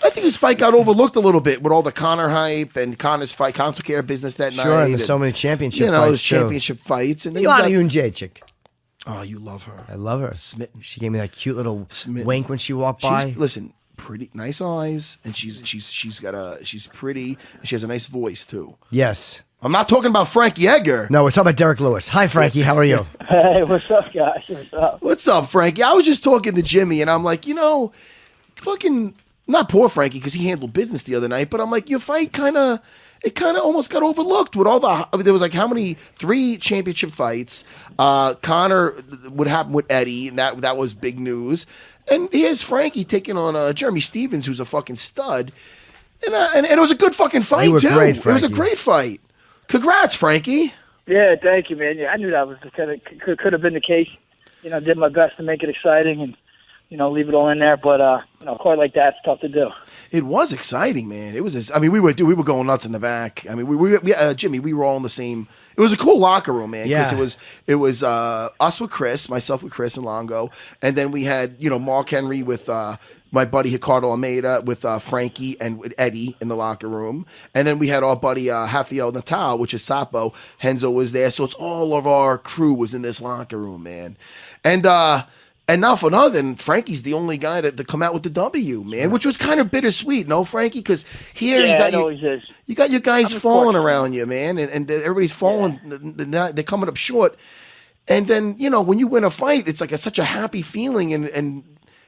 I think his fight got overlooked a little bit with all the Conor hype and Conor's fight, Conor took care of business that night. Sure, and there's so many championship fights, those championship fights. And then Ilana Jędrzejczyk. Oh, you love her. I love her. Smitten. She gave me that cute little wink when she walked by. Listen, pretty nice eyes, and she's pretty, and she has a nice voice too. Yes. I'm not talking about Frankie Edgar. No, we're talking about Derek Lewis. Hi, Frankie. How are you? Hey, what's up, guys? What's up? What's up, Frankie? I was just talking to Jimmy, and I'm like, fucking not poor Frankie because he handled business the other night, but I'm like, your fight kind of almost got overlooked with all there was like how many 3 championship fights. Conor would happen with Eddie, and that was big news. And here's Frankie taking on Jeremy Stevens, who's a fucking stud, and it was a good fucking fight too. Great, it was a great fight. Congrats, Frankie. Yeah, thank you, man. Yeah, I knew that was could have been the case. Did my best to make it exciting and leave it all in there. But quite like that's tough to do. It was exciting, man. It was. We were going nuts in the back. I mean, Jimmy, we were all in the same. It was a cool locker room, man. Yeah. Because it was us with Chris, myself with Chris and Longo, and then we had Mark Henry with my buddy Ricardo Almeida with Frankie and with Eddie in the locker room, and then we had our buddy Rafael Natal, which is Sapo. Henzo was there, so it's all of our crew was in this locker room, man, And now for nothing, Frankie's the only guy to come out with the W, man, which was kind of bittersweet, no, Frankie? Because here you got your guys falling around you, man, and everybody's falling. Yeah. They're coming up short. And then, when you win a fight, it's like such a happy feeling. And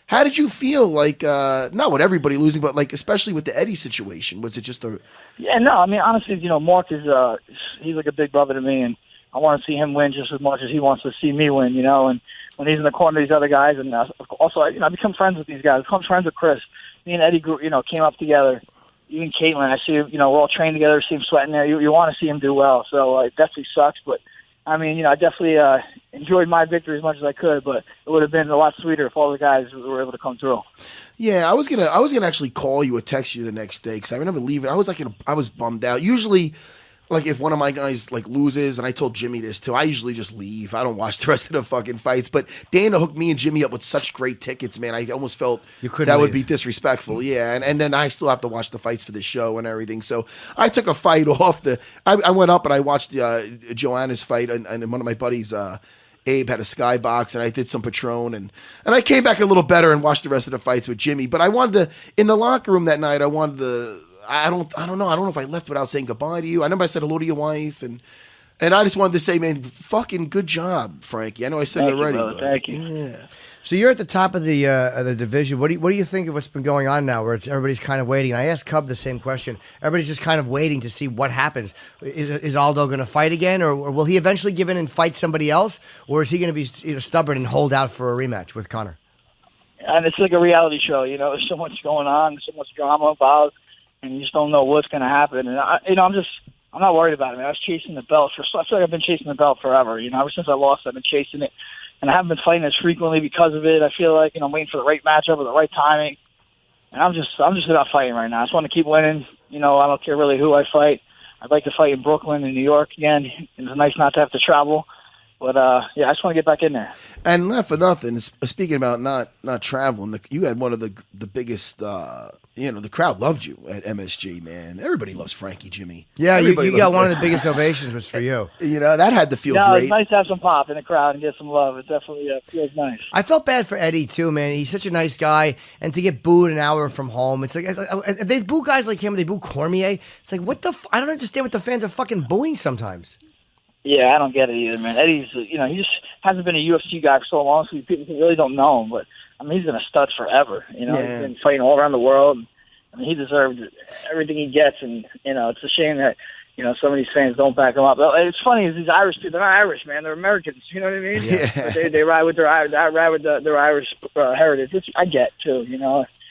how did you feel, like, not with everybody losing, but, like, especially with the Eddie situation? Was it just a... Yeah, no, I mean, honestly, Mark is, he's like a big brother to me, and I want to see him win just as much as he wants to see me win, and when he's in the corner of these other guys, and also, I become friends with these guys. I become friends with Chris. Me and Eddie grew, came up together. Even Caitlin, I see, we're all trained together, see him sweating there. You want to see him do well, so it definitely sucks. But, I mean, I definitely enjoyed my victory as much as I could, but it would have been a lot sweeter if all the guys were able to come through. Yeah, I was gonna actually call you or text you the next day because I remember leaving. I was bummed out. Usually, like, if one of my guys, like, loses, and I told Jimmy this, too, I usually just leave. I don't watch the rest of the fucking fights. But Dana hooked me and Jimmy up with such great tickets, man. I almost felt that would be disrespectful. Yeah, and then I still have to watch the fights for the show and everything. So I took a fight off. I went up and I watched Joanna's fight, and one of my buddies, Abe, had a skybox, and I did some Patron, and I came back a little better and watched the rest of the fights with Jimmy. But I wanted to, in the locker room that night, I don't know if I left without saying goodbye to you. I know I said hello to your wife, and I just wanted to say, man, fucking good job, Frankie. I know I said it already. Thank you. Yeah. So you're at the top of the division. What do you think of what's been going on now, where everybody's kind of waiting? I asked Cub the same question. Everybody's just kind of waiting to see what happens. Is Aldo going to fight again, or will he eventually give in and fight somebody else, or is he going to be stubborn and hold out for a rematch with Conor? And it's like a reality show. There's so much going on, so much drama involved. And you just don't know what's going to happen. And I'm not worried about it, man. I was chasing the belt I feel like I've been chasing the belt forever. Ever since I lost, I've been chasing it, and I haven't been fighting as frequently because of it. I feel like I'm waiting for the right matchup or the right timing, and I'm just about fighting right now. I just want to keep winning. I don't care really who I fight. I'd like to fight in Brooklyn and New York again. It's nice not to have to travel. But, I just want to get back in there. And not for nothing, speaking about not traveling, you had one of the biggest, the crowd loved you at MSG, man. Everybody loves Frankie, Jimmy. Yeah, you got one of the biggest ovations was for you. That had to feel great. It's nice to have some pop in the crowd and get some love. It definitely feels nice. I felt bad for Eddie, too, man. He's such a nice guy. And to get booed an hour from home, it's like, they boo guys like him, they boo Cormier. It's like, I don't understand what the fans are fucking booing sometimes. Yeah, I don't get it either, man. Eddie's, he just hasn't been a UFC guy for so long, so people really don't know him. But, he's been a stud forever. He's been fighting all around the world. He deserved everything he gets, and, it's a shame that, some of these fans don't back him up. It's funny, these Irish people, they're not Irish, man. They're Americans, you know what I mean? Yeah. But they ride with their Irish heritage, which I get, too,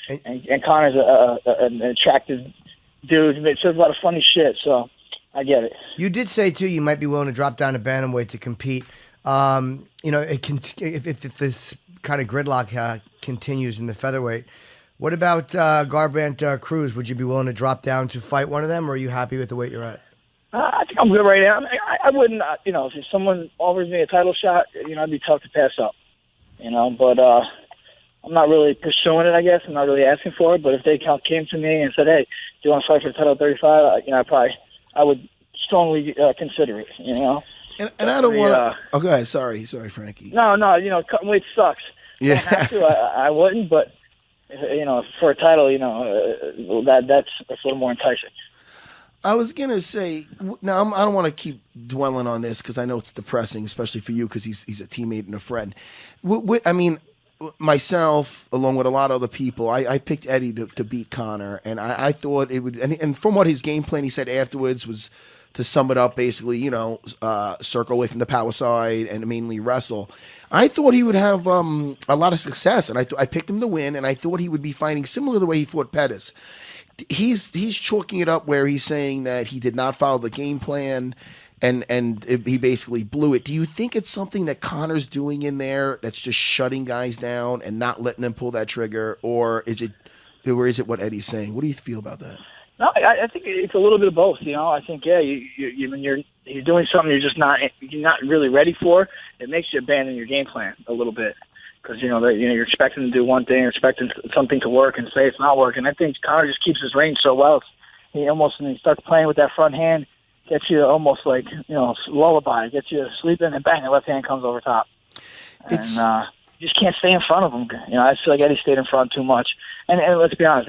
And Conor's an attractive dude. He says a lot of funny shit, so I get it. You did say, too, you might be willing to drop down to bantamweight to compete. If this kind of gridlock continues in the featherweight, what about Garbrandt Cruz? Would you be willing to drop down to fight one of them, or are you happy with the weight you're at? I think I'm good right now. I wouldn't, if someone offers me a title shot, I'd be tough to pass up, but I'm not really pursuing it, I guess. I'm not really asking for it. But if they came to me and said, "Hey, do you want to fight for the title at 35?" I would strongly consider it. You know. And I don't want to. Oh, go ahead. Sorry, Frankie. No. Cutting weight sucks. Yeah. If I have to, I wouldn't. But for a title, that's a little more enticing. I was gonna say, now I don't want to keep dwelling on this because I know it's depressing, especially for you because he's a teammate and a friend. I mean, myself, along with a lot of other people, I picked Eddie to beat Conor, and I thought it would. And from what his game plan he said afterwards was, to sum it up, basically, circle away from the power side and mainly wrestle. I thought he would have a lot of success, and I picked him to win, and I thought he would be fighting similar to the way he fought Pettis. He's chalking it up where he's saying that he did not follow the game plan and he basically blew it. Do you think it's something that Conor's doing in there that's just shutting guys down and not letting them pull that trigger, or is it what Eddie's saying? What do you feel about that? No, I think it's a little bit of both. I think when you're doing something you're not really ready for, it makes you abandon your game plan a little bit. Because you're expecting to do one thing, you're expecting something to work, and say it's not working. I think Conor just keeps his range so well. He starts playing with that front hand, gets you almost like lullaby, gets you sleeping, and bang, the left hand comes over top. And you just can't stay in front of him. I feel like Eddie stayed in front too much. And let's be honest,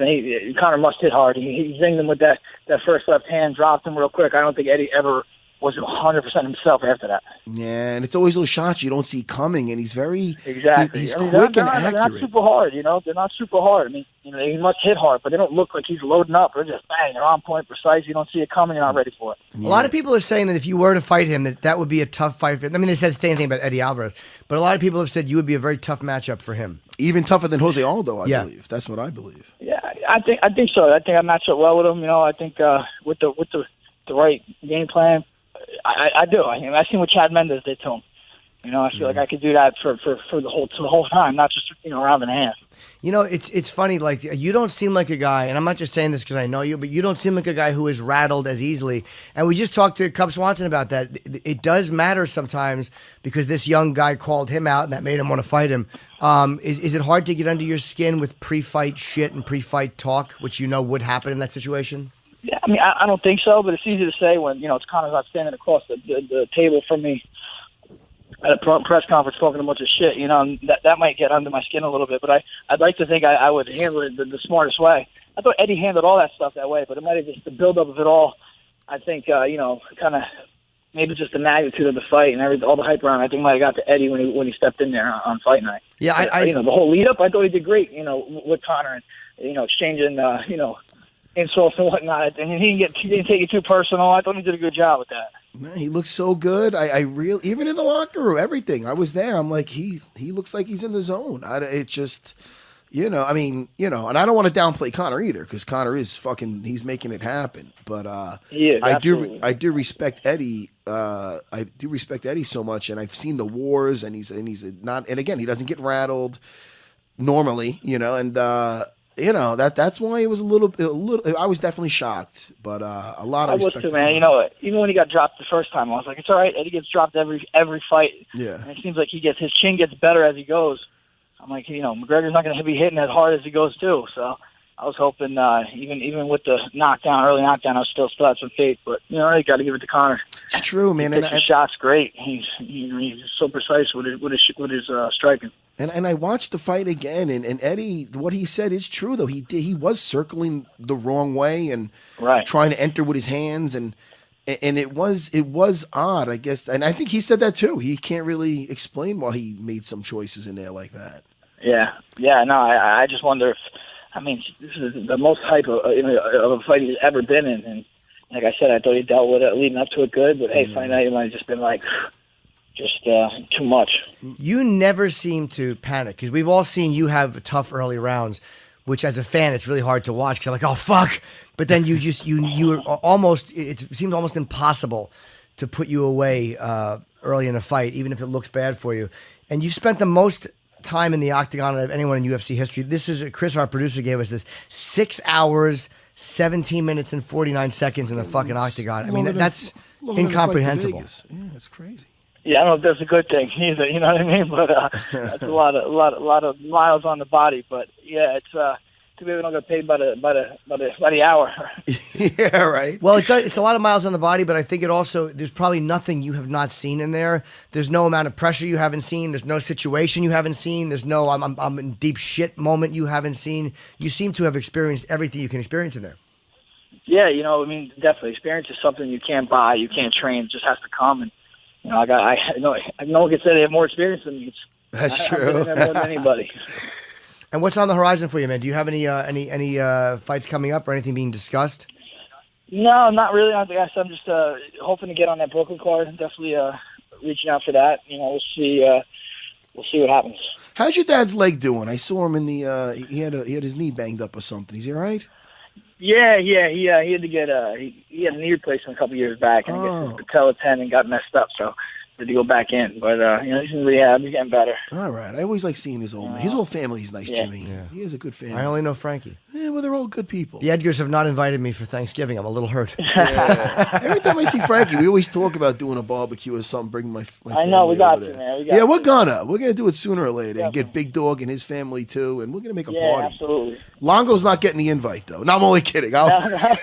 Conor must hit hard. He zinged him with that first left hand, dropped him real quick. I don't think Eddie ever was 100% himself after that. Yeah, and it's always those shots you don't see coming, and he's very exactly. He's quick and accurate. They're not super hard, They're not super hard. He must hit hard, but they don't look like he's loading up. They're just bang. They're on point, precise. You don't see it coming. You're not ready for it. Yeah. A lot of people are saying that if you were to fight him, that would be a tough fight for him. They said the same thing about Eddie Alvarez, but a lot of people have said you would be a very tough matchup for him. Even tougher than Jose Aldo, I believe. That's what I believe. Yeah, I think so. I think I match up well with him. I think with the right game plan. I do. I've seen what Chad Mendes did to him. I feel like I could do that for the whole time, not just round and a half. It's funny. Like, you don't seem like a guy, and I'm not just saying this because I know you, but you don't seem like a guy who is rattled as easily. And we just talked to Cub Swanson about that. It does matter sometimes because this young guy called him out, and that made him want to fight him. Is it hard to get under your skin with pre-fight shit and pre-fight talk, which would happen in that situation? Yeah, I don't think so, but it's easy to say when it's Conor's not standing across the table from me at a press conference talking a bunch of shit. That might get under my skin a little bit, but I'd like to think I would handle it the smartest way. I thought Eddie handled all that stuff that way, but it might have just the buildup of it all. I think kind of maybe just the magnitude of the fight and all the hype around. I think might have got to Eddie when he stepped in there on fight night. Yeah, the whole lead up, I thought he did great. With Conor and exchanging insults and whatnot, and he didn't take it too personal. I thought he did a good job with that. Man, he looked so good. I really, even in the locker room, everything. I was there. I'm like, he looks like he's in the zone. It just, and I don't want to downplay Conor either because Conor is he's making it happen. But I do respect Eddie. I do respect Eddie so much, and I've seen the wars, and he's not. And again, he doesn't get rattled normally, and. That's why it was a little. I was definitely shocked, but a lot of respect. I was too, man. Even when he got dropped the first time, I was like, it's all right. Eddie gets dropped every fight. Yeah. And it seems like his chin gets better as he goes. I'm like, McGregor's not going to be hitting as hard as he goes too. So I was hoping, even with the early knockdown, I still had some faith. But you got to give it to Conor. It's true, man. He his shots great. He's so precise with his striking. And I watched the fight again, and Eddie, what he said is true though. He was circling the wrong way and trying to enter with his hands, and it was odd, I guess. And I think he said that too. He can't really explain why he made some choices in there like that. Yeah. No, I just wonder if. This is the most hype of a fight he's ever been in, and like I said, I thought he dealt with it leading up to it good. But hey, fight night he might have just been like. Just too much. You never seem to panic because we've all seen you have tough early rounds, which as a fan it's really hard to watch because you're like, oh fuck, but then you were almost. It seems almost impossible to put you away early in a fight, even if it looks bad for you. And you spent the most time in the octagon of anyone in UFC history. This is Chris, our producer, gave us this 6 hours, 17 minutes, and 49 seconds in the fucking octagon. That's incomprehensible. Yeah, it's crazy. Yeah, I don't know if that's a good thing either. You know what I mean? But that's a lot of miles on the body. But yeah, it's too bad we don't get paid by the hour. Yeah, right. Well, it's a lot of miles on the body, but I think it also, there's probably nothing you have not seen in there. There's no amount of pressure you haven't seen. There's no situation you haven't seen. There's no I'm in deep shit moment you haven't seen. You seem to have experienced everything you can experience in there. Yeah, you know, I mean, definitely, experience is something you can't buy, you can't train. It just has to come. And you know, no one can say they have more experience than me. That's I've been true. in there more than anybody. And what's on the horizon for you, man? Do you have any fights coming up or anything being discussed? No, not really. I guess I'm just hoping to get on that Brooklyn card. Definitely reaching out for that. You know, we'll see what happens. How's your dad's leg doing? I saw him in the he had his knee banged up or something. Is he all right? Yeah. He had to get he had a knee replacement a couple years back, and I guess his patella tendon got messed up, so he had to go back in. But you know, he's in rehab. He's getting better. All right. I always like seeing his old man. His whole family's nice, Yeah. Jimmy. Yeah. He is a good family. I only know Frankie. Yeah, well, they're all good people. The Edgars have not invited me for Thanksgiving. I'm a little hurt. Yeah. Every time I see Frankie, we always talk about doing a barbecue or something, bringing my I know, we family got over to, there. man. We got Yeah, to. we're gonna do it sooner or later and get Big Dog and his family too, and we're gonna make a Yeah, party. absolutely. Longo's not getting the invite though. No, I'm only kidding. I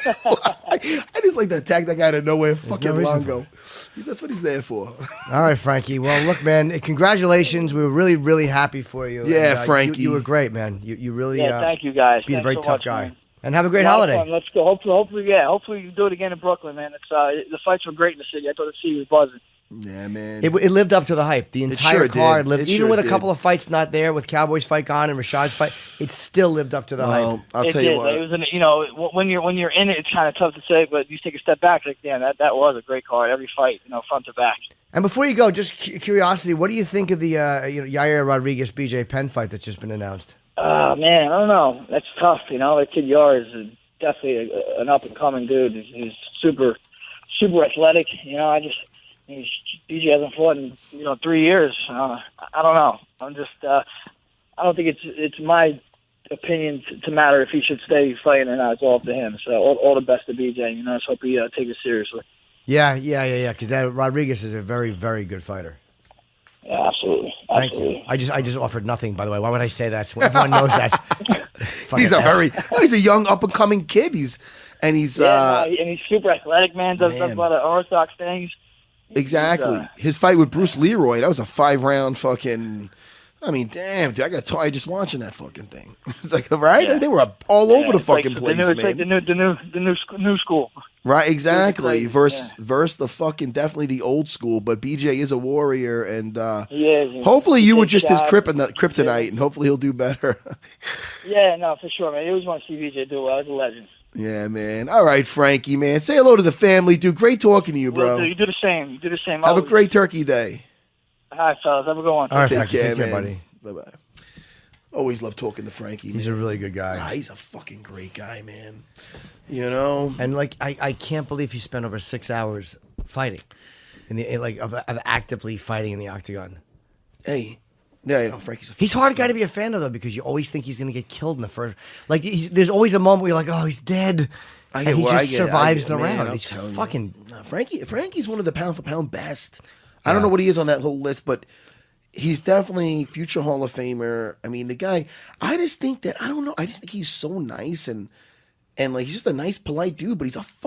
just like to attack that guy out of nowhere. Fucking no reason Longo. That's what he's there for. All right, Frankie. Well, look, man, congratulations. We were really, really happy for you. Yeah, And, Frankie. You were great, man. You really Thank you guys. being a Thanks very so tough much, guy. man. And have a great A lot of holiday. fun. Let's go. Hopefully you do it again in Brooklyn, man. It's the fights were great in the city. I thought the city was buzzing. Yeah, man. It lived up to the hype. The entire sure card did. lived, It even sure with a did. couple of fights not there, with Cowboys fight gone and Rashad's fight, it still lived up to the hype. I'll It tell you did. what. It was, you know, when you're in it, it's kind of tough to say, but you take a step back, like, damn, that was a great card. Every fight, you know, front to back. And before you go, just curiosity, what do you think of the Yair Rodriguez BJ Penn fight that's just been announced? Man, I don't know. That's tough, you know. That kid Yar is definitely an up and coming dude. He's super athletic. You know, BJ hasn't fought in 3 years. I don't know. I'm just I don't think it's my opinion to matter if he should stay fighting or not. It's all up to him. So all the best to BJ. You know, just hope he takes it seriously. Yeah. Because Rodriguez is a very, very good fighter. Yeah, absolutely. Thank you. I just offered nothing, by the way. Why would I say that? Everyone knows that. He's a young up and coming kid. He's and he's super athletic, man. Does a lot of orthodox things. Exactly. His fight with Bruce Leroy, that was a 5-round fucking. I mean, damn, dude, I got tired just watching that fucking thing. It's like, right? Yeah. They were all over the fucking place, it's man. like the new school. Right, exactly. Crazy, Versus the fucking definitely the old school. But BJ is a warrior, and He is. hopefully you were just his shot. kryptonite, and hopefully he'll do better. Yeah, no, for sure, man. I always want to see BJ do well. He's a legend. Yeah, man. All right, Frankie, man. Say hello to the family, dude. Great talking to you, bro. You do the same. Have always. a great Turkey Day. All right, fellas. Have a good one. All right, Take Frankie, care, take care, man. buddy. Bye-bye. Always love talking to Frankie. He's a really good guy. Ah, he's a fucking great guy, man. You know? And like I can't believe he spent over 6 hours fighting, of actively fighting in the octagon. Hey, yeah, you know, Frankie's a He's a hard guy to be a fan of though, because you always think he's going to get killed in the first. Like there's always a moment where you're like, oh, he's dead, and he just survives the round. He's fucking. Frankie's one of the pound for pound best. I don't know what he is on that whole list, but he's definitely future Hall of Famer. I mean, the guy. I just think that I don't know. I just think he's so nice and like he's just a nice, polite dude. But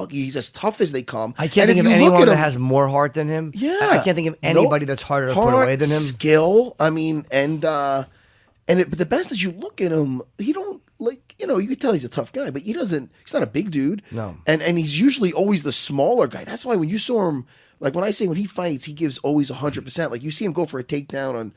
he's as tough as they come. I can't think of anyone that has more heart than him. Yeah, I can't think of anybody that's harder to put away than him. Skill. I mean, but the best is you look at him. He don't like you can tell he's a tough guy, but he's not a big dude. No, and he's usually always the smaller guy. That's why when you saw him. Like when he fights, he gives always 100%. Like you see him go for a takedown on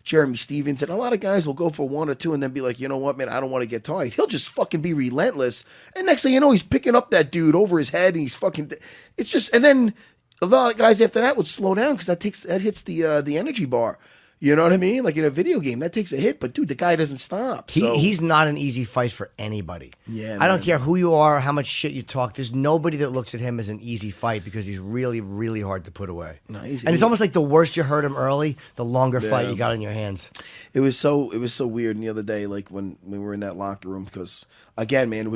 Jeremy Stevens, and a lot of guys will go for 1 or 2 and then be like, you know what, man, I don't want to get tired. He'll just fucking be relentless. And next thing you know, he's picking up that dude over his head, and he's fucking. It's just, and then a lot of guys after that would slow down because that hits the energy bar. You know what I mean? Like in a video game, that takes a hit, but dude, the guy doesn't stop. He's not an easy fight for anybody. Yeah, I don't care who you are, how much shit you talk. There's nobody that looks at him as an easy fight because he's really, really hard to put away. No, and it's almost like the worse you hurt him early, the longer fight you got in your hands. It was so weird. And the other day, like when we were in that locker room, because again, man,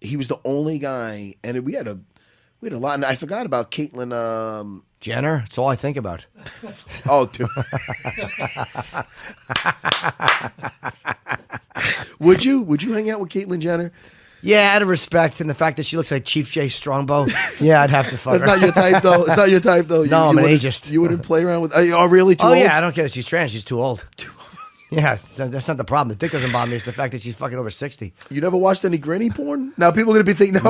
he was the only guy, and we had We had a lot, and I forgot about Caitlyn. Jenner. That's all I think about. Oh, dude. Would you hang out with Caitlyn Jenner? Yeah, out of respect and the fact that she looks like Chief Jay Strongbow. Yeah, I'd have to fuck her. That's not your type, though. It's not your type, though. No, I'm an ageist. You wouldn't play around with. Oh, really? Too old? Yeah, I don't care that she's trans. She's too old. Yeah, that's not the problem. The dick doesn't bother me. It's the fact that she's fucking over 60. You never watched any granny porn? Now people are gonna be thinking.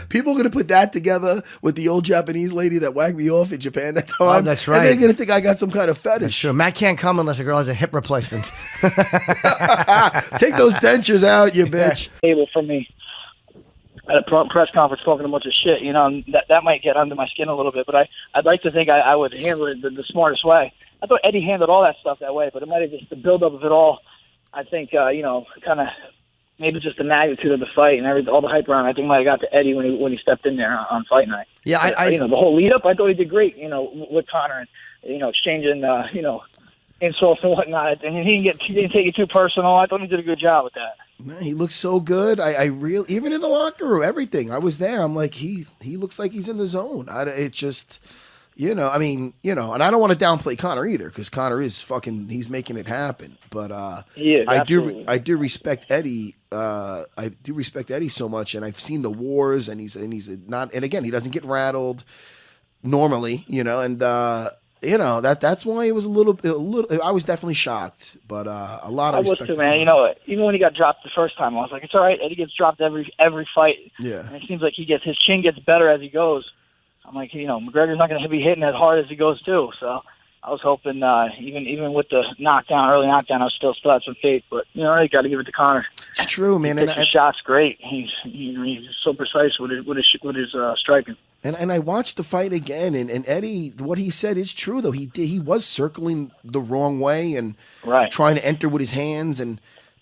People are gonna put that together with the old Japanese lady that whacked me off in Japan that time. Oh, that's right. And they're gonna think I got some kind of fetish. That's true. Matt can't come unless a girl has a hip replacement. Take those dentures out, you bitch. Table for me at a press conference talking a bunch of shit. You know, and that might get under my skin a little bit, but I'd like to think I would handle it the smartest way. I thought Eddie handled all that stuff that way, but it might have just the buildup of it all. I think, kind of maybe just the magnitude of the fight and all the hype around. I think might have got to Eddie when he stepped in there on fight night. Yeah, the whole lead up, I thought he did great. With Conor and exchanging insults and whatnot, and he didn't take it too personal. I thought he did a good job with that. Man, he looks so good. I really, even in the locker room, everything. I was there. I'm like, he looks like he's in the zone. It just. And I don't want to downplay Conor either, because Conor is he's making it happen. But I do respect Eddie. I do respect Eddie so much, and I've seen the wars, and he's not. And again, he doesn't get rattled normally, and that's why it was a little. I was definitely shocked, but a lot of respect. I was too, man. Even when he got dropped the first time, I was like, it's all right. Eddie gets dropped every fight. Yeah, and it seems like his chin gets better as he goes. I'm like, McGregor's not going to be hitting as hard as he goes too. So I was hoping, even with the early knockdown, I still had some faith. But you got to give it to Conor. It's true, man. His shot's great. He's so precise with his striking. And I watched the fight again, and Eddie, what he said is true though. He was circling the wrong way and trying to enter with his hands and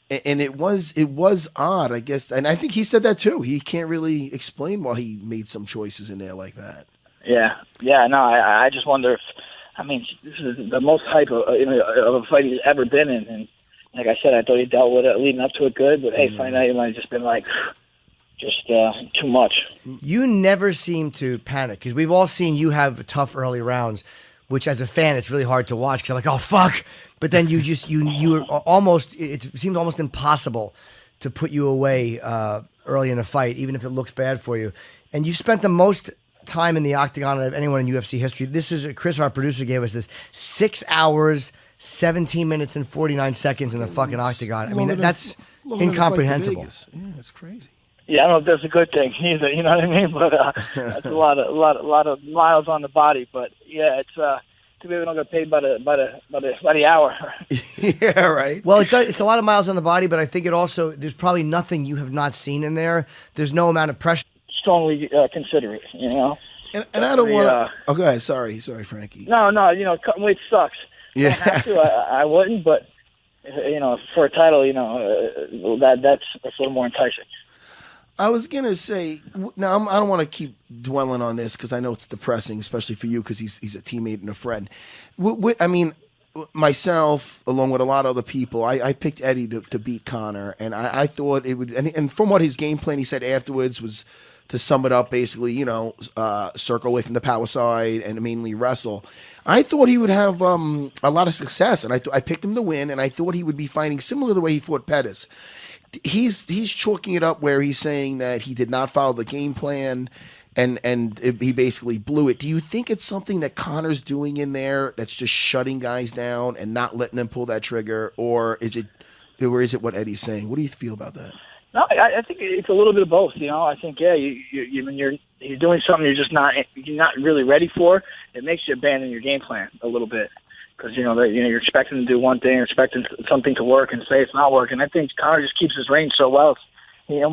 it was odd, I guess. And I think he said that too. He can't really explain why he made some choices in there like that. Yeah. No, I just wonder if, this is the most hype of a fight he's ever been in. And like I said, I thought he dealt with it leading up to it good. But hey, fight night, it might have just been like, too much. You never seem to panic, because we've all seen you have tough early rounds, which as a fan, it's really hard to watch because I'm like, oh, fuck. But then you almost, it seems almost impossible to put you away early in a fight, even if it looks bad for you. And you spent the most time in the octagon of anyone in UFC history. This is, Chris, our producer, gave us this 6 hours, 17 minutes, and 49 seconds in the fucking octagon. That's incomprehensible. Yeah, it's crazy. Yeah, I don't know if that's a good thing either. You know what I mean? But that's a lot of miles on the body. But yeah, it's too bad we don't get paid by the hour. Yeah, right. Well, it's a lot of miles on the body, but I think it also, there's probably nothing you have not seen in there. There's no amount of pressure. Strongly consider it, And I don't want to. Oh, go ahead. Sorry, Frankie. No, cutting weight sucks. Yeah, I wouldn't, but for a title, that's a little more enticing. I was gonna say, now I don't want to keep dwelling on this because I know it's depressing, especially for you because he's a teammate and a friend. Myself, along with a lot of other people, I picked Eddie to beat Conor, and I thought it would. And from what his game plan he said afterwards was, to sum it up, basically, circle away from the power side and mainly wrestle. I thought he would have a lot of success, and I picked him to win, and I thought he would be fighting similar to the way he fought Pettis. He's chalking it up where he's saying that he did not follow the game plan, and he basically blew it. Do you think it's something that Conor's doing in there that's just shutting guys down and not letting them pull that trigger, or is it what Eddie's saying? What do you feel about that? No, I think it's a little bit of both. I think when you're doing something you're not really ready for, it makes you abandon your game plan a little bit because you're expecting to do one thing, you're expecting something to work, and say it's not working. I think Conor just keeps his range so well. He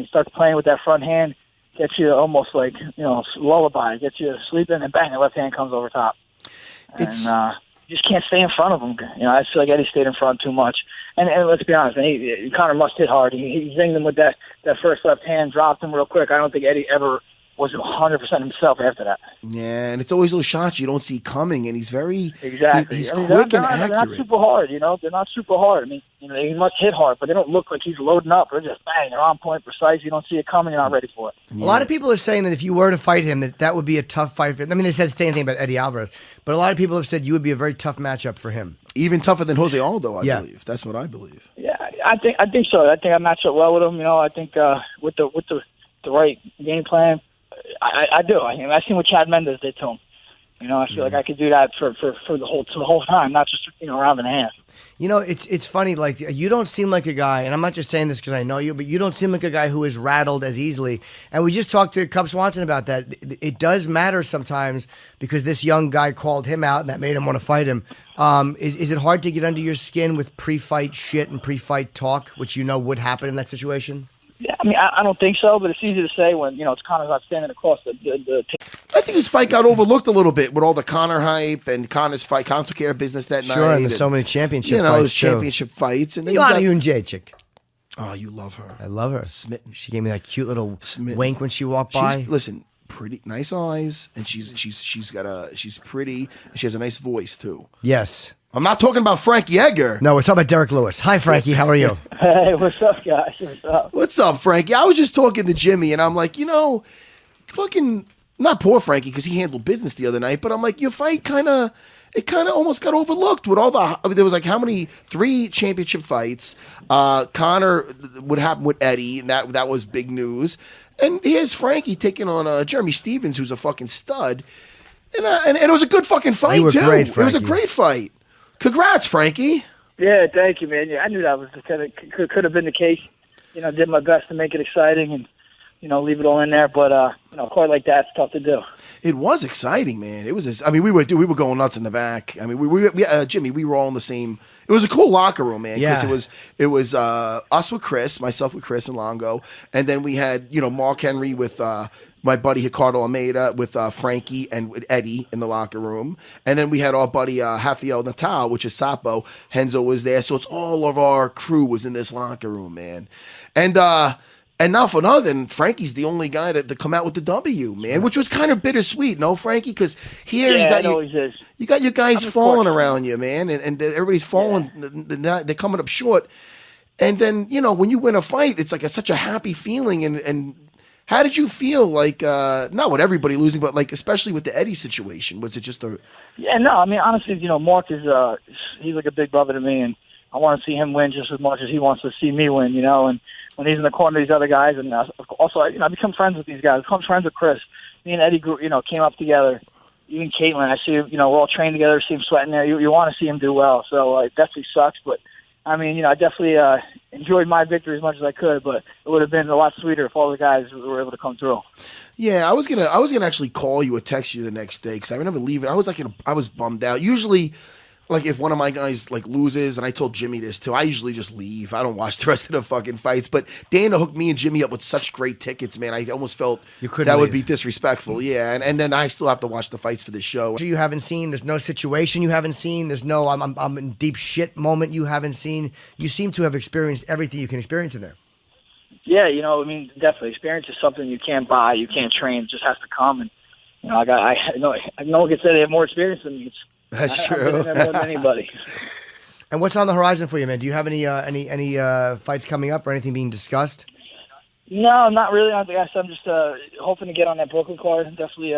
starts playing with that front hand, gets you almost like lullaby, gets you sleeping, and bang, the left hand comes over top, and you just can't stay in front of him. I feel like Eddie stayed in front too much. And let's be honest, Conor must hit hard. He zinged him with that first left hand, dropped him real quick. I don't think Eddie ever wasn't 100% himself after that. Yeah, and it's always those shots you don't see coming, and he's very Exactly. He's I mean, quick they're and not, accurate. They're not super hard, you know. They're not super hard. I mean, you know, they must hit hard, but they don't look like he's loading up. They're just bang. They're on point, precise. You don't see it coming. You're not ready for it. A lot of people are saying that if you were to fight him, that would be a tough fight for him. I mean, they said the same thing about Eddie Alvarez, but a lot of people have said you would be a very tough matchup for him. Even tougher than Jose Aldo, I believe. That's what I believe. Yeah, I think so. I think I match up well with him. You know, I think with the right game plan, I do. I mean, I've seen what Chad Mendes did to him. You know, I feel like I could do that for the whole time, not just a round and a half. You know, it's funny. Like, you don't seem like a guy, and I'm not just saying this because I know you, but you don't seem like a guy who is rattled as easily. And we just talked to Cub Swanson about that. It does matter sometimes because this young guy called him out, and that made him want to fight him. Is it hard to get under your skin with pre-fight shit and pre-fight talk, which you know would happen in that situation? Yeah, I mean, I don't think so, but it's easy to say when, you know, it's Conor's not standing across the I think his fight got overlooked a little bit with all the Conor hype and Conor's fight, Conor took care of business that night. Sure, and there's so many championship fights, those championship fights. And then Ilana Jędrzejczyk. Oh, you love her. I love her. Smitten. She gave me that cute little wink when she walked by. Listen, pretty nice eyes, and she's pretty, and she has a nice voice too. Yes. I'm not talking about Frankie Edgar. No, we're talking about Derek Lewis. Hi, Frankie. How are you? Hey, what's up, guys? What's up? What's up, Frankie? I was just talking to Jimmy, and I'm like, fucking not poor Frankie because he handled business the other night, but I'm like, your fight kind of almost got overlooked with all there was like how many 3 championship fights. Conor would happen with Eddie, and that was big news. And here's Frankie taking on Jeremy Stevens, who's a fucking stud, and it was a good fucking fight too. Great, it was a great fight. Congrats, Frankie. Yeah, thank you, man. Yeah, I knew that was could have been the case. You know, did my best to make it exciting and, you know, leave it all in there. But quite like that's tough to do. It was exciting, man. It was. I mean, we were going nuts in the back. I mean, we Jimmy, we were all in the same. It was a cool locker room, man. Yeah. Because it was us with Chris, myself with Chris and Longo, and then we had Mark Henry with my buddy Ricardo Almeida with Frankie and with Eddie in the locker room. And then we had our buddy Rafael Natal, which is Sapo. Henzo was there. So it's all of our crew was in this locker room, man. And now for nothing, Frankie's the only guy to come out with the W, man, which was kind of bittersweet, no, Frankie? Because here you got your guys falling around you, man, and everybody's falling. Yeah. They're coming up short. And then, when you win a fight, it's like such a happy feeling. And how did you feel? Like, not with everybody losing, but like especially with the Eddie situation. Was it just a? Yeah, no. I mean, honestly, Mark is he's like a big brother to me, and I want to see him win just as much as he wants to see me win. And when he's in the corner of these other guys, and also, I become friends with these guys. I become friends with Chris. Me and Eddie grew, came up together. Even Caitlin, I see, we're all trained together. See him sweating there. You want to see him do well. So it definitely sucks, but. I mean, I definitely enjoyed my victory as much as I could, but it would have been a lot sweeter if all the guys were able to come through. Yeah, I was gonna actually call you or text you the next day because I remember leaving. I was bummed out. Usually, like if one of my guys like loses, and I told Jimmy this too, I usually just leave. I don't watch the rest of the fucking fights. But Dana hooked me and Jimmy up with such great tickets, man. I almost felt that would be disrespectful. Yeah, and then I still have to watch the fights for this show. You haven't seen. There's no situation you haven't seen. There's no I'm in deep shit moment you haven't seen. You seem to have experienced everything you can experience in there. Yeah, I mean, definitely. Experience is something you can't buy, you can't train. It just has to come. And I know no one can say they have more experience than me. That's true. I've been in there more than anybody. And what's on the horizon for you, man? Do you have any fights coming up or anything being discussed? No, not really. I guess I'm just hoping to get on that Brooklyn card. Definitely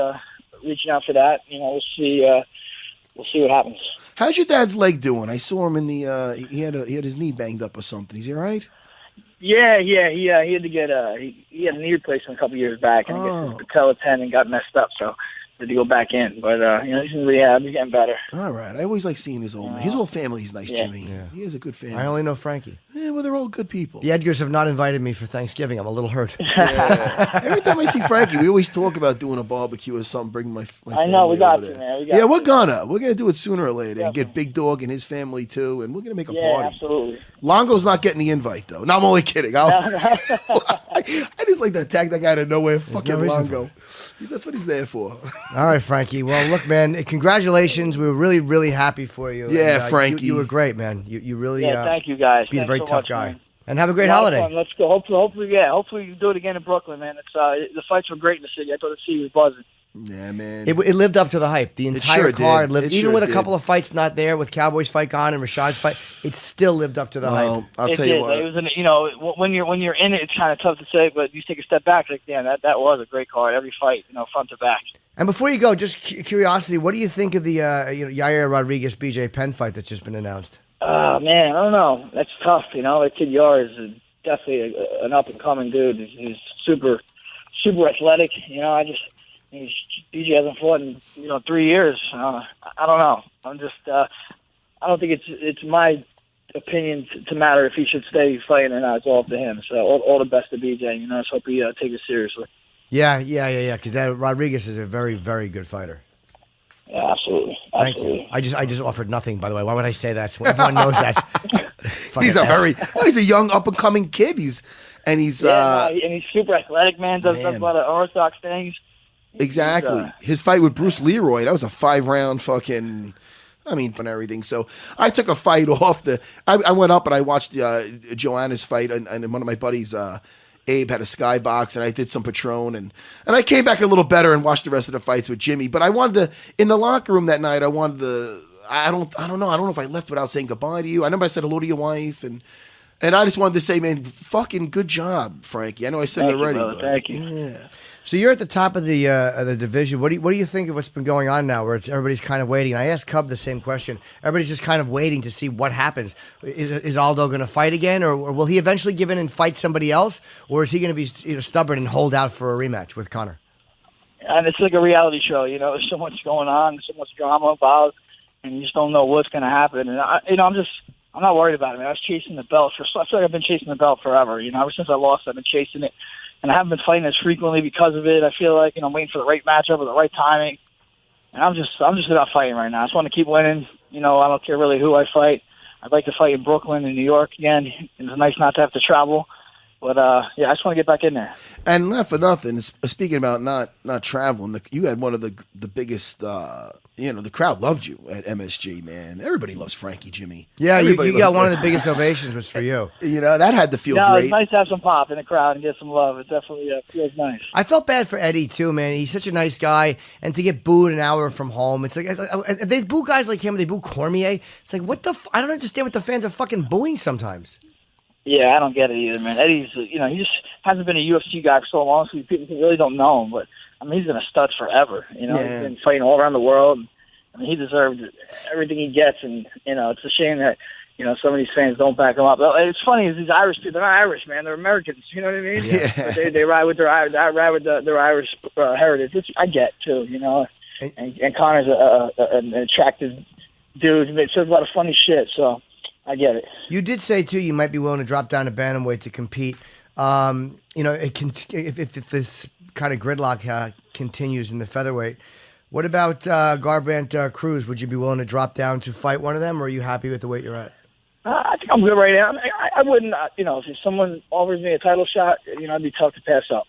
reaching out for that. We'll see. We'll see what happens. How's your dad's leg doing? I saw him in the. He had his knee banged up or something. Is he all right? Yeah. He had to get he had a knee replacement a couple years back, and I guess his patella tendon got messed up, so had to go back in. But he's in rehab. He's getting better. All right. I always like seeing his old man. His whole family's nice, Jimmy. Yeah. He has a good family. I only know Frankie. Yeah, well, they're all good people. The Edgars have not invited me for Thanksgiving. I'm a little hurt. Yeah. Every time I see Frankie, we always talk about doing a barbecue or something, bringing my family. I know, we got to, man. We're gonna do it sooner or later and get Big Dog and his family too, and we're gonna make a party. Absolutely. Longo's not getting the invite though. No, I'm only kidding. I just like to attack that guy out of nowhere. Fucking Longo. That's what he's there for. All right, Frankie. Well, look, man, congratulations. We were really, really happy for you. Yeah, and, Frankie. You were great, man. You really thank you, guys. Being a very so tough much, guy. Man. And have a great lot of holiday. fun. Let's go. Hopefully you do it again in Brooklyn, man. It's the fights were great in the city. I thought the city was buzzing. Yeah, man. It lived up to the hype. The entire sure card did. lived, It even sure with a did. couple of fights not there, with Cowboys fight gone and Rashad's fight, it still lived up to the hype. I'll It tell did. you what. It was when you're in it, it's kind of tough to say, but you take a step back, like, damn, that was a great card. Every fight, front to back. And before you go, just curiosity, what do you think of the Yair Rodriguez BJ Penn fight that's just been announced? Man, I don't know. That's tough. That kid Yair is definitely an up and coming dude. He's super, super athletic. BJ hasn't fought in 3 years. I don't know. I don't think it's my opinion to matter if he should stay fighting or not. It's all up to him. So all the best to BJ. I just hope he takes it seriously. Yeah. Because Rodriguez is a very, very good fighter. Yeah, absolutely. Thank you. I just offered nothing, by the way. Why would I say that? Everyone knows that. He's a young up and coming kid. He's and he's super athletic, man. Does a lot of orthodox things. Exactly. His fight with Bruce Leroy, that was a 5-round fucking, and everything. So I took a fight off I went up and I watched Joanna's fight, and one of my buddies, Abe, had a skybox, and I did some Patron, and I came back a little better and watched the rest of the fights with Jimmy. But I wanted to, in the locker room that night, I don't know if I left without saying goodbye to you. I know I said hello to your wife, and I just wanted to say, man, fucking good job, Frankie. I know I said it already. Brother. Thank you. Yeah. So you're at the top of the division. What do you think of what's been going on now, where everybody's kind of waiting? I asked Cub the same question. Everybody's just kind of waiting to see what happens. Is Aldo going to fight again, or will he eventually give in and fight somebody else, or is he going to be stubborn and hold out for a rematch with Conor? And it's like a reality show. There's so much going on, so much drama involved, and you just don't know what's going to happen. And I'm not worried about it, man. I was chasing the belt I feel like I've been chasing the belt forever. Ever since I lost, I've been chasing it. And I haven't been fighting as frequently because of it. I feel like, I'm waiting for the right matchup or the right timing. And I'm just about fighting right now. I just want to keep winning. I don't care really who I fight. I'd like to fight in Brooklyn and New York again. It's nice not to have to travel. But, I just want to get back in there. And not for nothing, speaking about not traveling, you had one of the biggest, the crowd loved you at MSG, man. Everybody loves Frankie, Jimmy. Yeah, you got one of the biggest ovations was for you. That had to feel great. It's nice to have some pop in the crowd and get some love. It definitely feels nice. I felt bad for Eddie, too, man. He's such a nice guy. And to get booed an hour from home, it's like, they boo guys like him, they boo Cormier. It's like, I don't understand what the fans are fucking booing sometimes. Yeah, I don't get it either, man. Eddie's, he just hasn't been a UFC guy for so long, so people really don't know him. But, he's been a stud forever. He's been fighting all around the world. He deserved everything he gets, and, it's a shame that, some of these fans don't back him up. It's funny, these Irish people, they're not Irish, man. They're Americans, you know what I mean? Yeah. But they ride with their Irish heritage, which I get, too, And Conor's an attractive dude. He says a lot of funny shit, so I get it. You did say, too, you might be willing to drop down to bantamweight to compete. If this kind of gridlock continues in the featherweight, what about Garbrandt Cruz? Would you be willing to drop down to fight one of them, or are you happy with the weight you're at? I think I'm good right now. I wouldn't, if someone offers me a title shot, I'd be tough to pass up,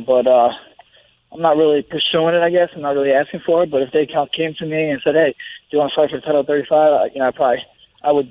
but I'm not really pursuing it, I guess. I'm not really asking for it, but if they came to me and said, hey, do you want to fight for the title at 35? I would